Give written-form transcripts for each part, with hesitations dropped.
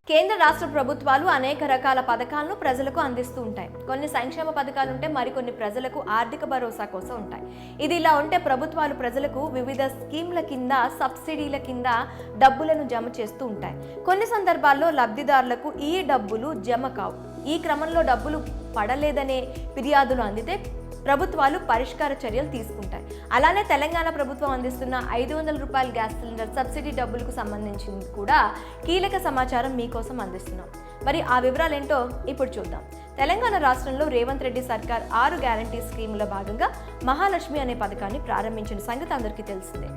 కేంద్ర రాష్ట్ర ప్రభుత్వాలు అనేక రకాల పథకాలను ప్రజలకు అందిస్తూ ఉంటాయి. కొన్ని సంక్షేమ పథకాలు ఉంటే మరికొన్ని ప్రజలకు ఆర్థిక భరోసా కోసం ఉంటాయి. ఇది ఇలా ఉంటే ప్రభుత్వాలు ప్రజలకు వివిధ స్కీమ్ల కింద సబ్సిడీల కింద డబ్బులను జమ చేస్తూ ఉంటాయి. కొన్ని సందర్భాల్లో లబ్ధిదారులకు ఈ డబ్బులు జమ కావు. ఈ క్రమంలో డబ్బులు పడలేదనే ఫిర్యాదులు అందితే ప్రభుత్వాలు పరిష్కార చర్యలు తీసుకుంటాయి. అలానే తెలంగాణ ప్రభుత్వం అందిస్తున్న 500 రూపాయల గ్యాస్ సిలిండర్ సబ్సిడీ డబ్బులకు సంబంధించి కూడా కీలక సమాచారం మీకోసం అందిస్తున్నాం. మరి ఆ వివరాలు ఏంటో ఇప్పుడు చూద్దాం. తెలంగాణ రాష్ట్రంలో రేవంత్ రెడ్డి సర్కార్ 6 గ్యారంటీ స్కీముల భాగంగా మహాలక్ష్మి అనే పథకాన్ని ప్రారంభించిన సంగతి అందరికీ తెలిసిందే.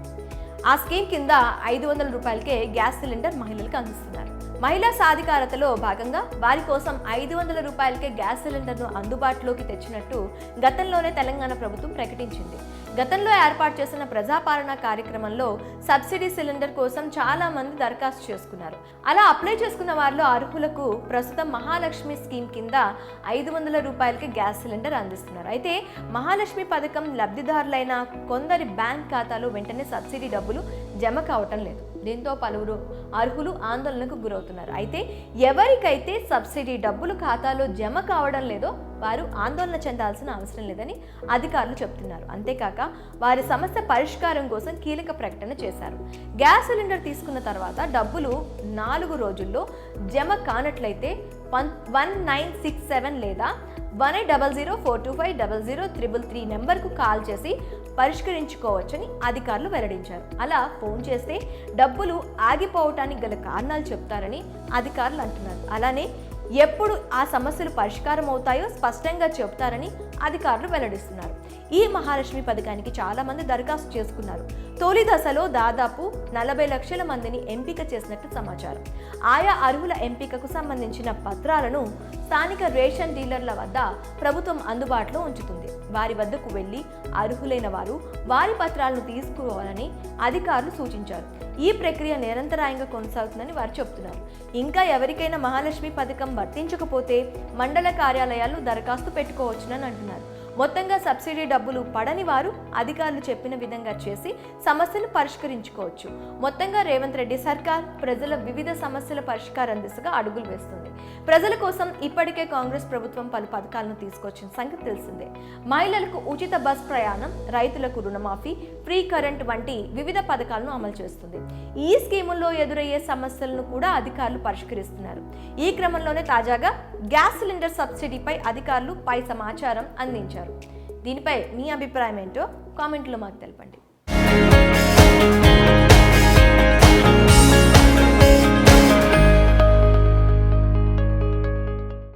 ఆ స్కీమ్ కింద 500 రూపాయలకే గ్యాస్ సిలిండర్ మహిళలకు అందిస్తున్నారు. మహిళా సాధికారతలో భాగంగా వారి కోసం 500 రూపాయలకే గ్యాస్ సిలిండర్ను అందుబాటులోకి తెచ్చినట్టు గతంలోనే తెలంగాణ ప్రభుత్వం ప్రకటించింది. గతంలో ఏర్పాటు చేసిన ప్రజాపాలన కార్యక్రమంలో సబ్సిడీ సిలిండర్ కోసం చాలా మంది దరఖాస్తు చేసుకున్నారు. అలా అప్లై చేసుకున్న వారిలో అర్హులకు ప్రస్తుతం మహాలక్ష్మి స్కీమ్ కింద 500 రూపాయలకి గ్యాస్ సిలిండర్ అందిస్తున్నారు. అయితే మహాలక్ష్మి పథకం లబ్ధిదారులైన కొందరి బ్యాంక్ ఖాతాలో వెంటనే సబ్సిడీ డబ్బులు జమ కావటం లేదు. దీంతో పలువురు అర్హులు ఆందోళనకు గురవుతున్నారు. అయితే ఎవరికైతే సబ్సిడీ డబ్బులు ఖాతాలో జమ కావడం లేదో వారు ఆందోళన చెందాల్సిన అవసరం లేదని అధికారులు చెబుతున్నారు. అంతేకాక వారి సమస్య పరిష్కారం కోసం కీలక ప్రకటన చేశారు. గ్యాస్ సిలిండర్ తీసుకున్న తర్వాత డబ్బులు 4 రోజుల్లో జమ కానట్లయితే 1967 లేదా 180042500333 నెంబర్కు కాల్ చేసి పరిష్కరించుకోవచ్చని అధికారులు వెల్లడించారు. అలా ఫోన్ చేస్తే డబ్బులు ఆగిపోవటానికి గల కారణాలు చెప్తారని అధికారులు అంటున్నారు. అలానే ఎప్పుడు ఆ సమస్యలు పరిష్కారం అవుతాయో స్పష్టంగా చెప్తారని అధికారులు వెల్లడిస్తున్నారు. ఈ మహాలక్ష్మి పథకానికి చాలా మంది దరఖాస్తు చేసుకున్నారు. తొలి దశలో దాదాపు 40 లక్షల మందిని ఎంపిక చేసినట్టు సమాచారం. ఆయా అర్హుల ఎంపికకు సంబంధించిన పత్రాలను స్థానిక రేషన్ డీలర్ల వద్ద ప్రభుత్వం అందుబాటులో ఉంచుతుంది. వారి వద్దకు వెళ్లి అర్హులైన వారు వారి పత్రాలను తీసుకోవాలని అధికారులు సూచించారు. ఈ ప్రక్రియ నిరంతరాయంగా కొనసాగుతుందని వారు చెబుతున్నారు. ఇంకా ఎవరికైనా మహాలక్ష్మి పథకం వర్తించకపోతే మండల కార్యాలయాల్లో దరఖాస్తు పెట్టుకోవచ్చునని అంటున్నారు. మొత్తంగా సబ్సిడీ డబ్బులు పడని వారు అధికారులు చెప్పిన విధంగా చేసి సమస్యలు పరిష్కరించుకోవచ్చు. మొత్తంగా రేవంత్ రెడ్డి సర్కార్ ప్రజల వివిధ సమస్యల పరిష్కారం దిశగా అడుగులు వేస్తుంది. ప్రజల కోసం ఇప్పటికే కాంగ్రెస్ ప్రభుత్వం పలు పథకాలను తీసుకొచ్చిన సంగతి తెలిసిందే. మహిళలకు ఉచిత బస్ ప్రయాణం, రైతులకు రుణమాఫీ, ఫ్రీ కరెంట్ వంటి వివిధ పథకాలను అమలు చేస్తుంది. ఈ స్కీముల్లో ఎదురయ్యే సమస్యలను కూడా అధికారులు పరిష్కరిస్తున్నారు. ఈ క్రమంలోనే తాజాగా గ్యాస్ సిలిండర్ సబ్సిడీపై అధికారులు పై సమాచారం అందించారు. దీనిపై మీ అభిప్రాయం ఏంటో కామెంట్లో మాకు తెలపండి.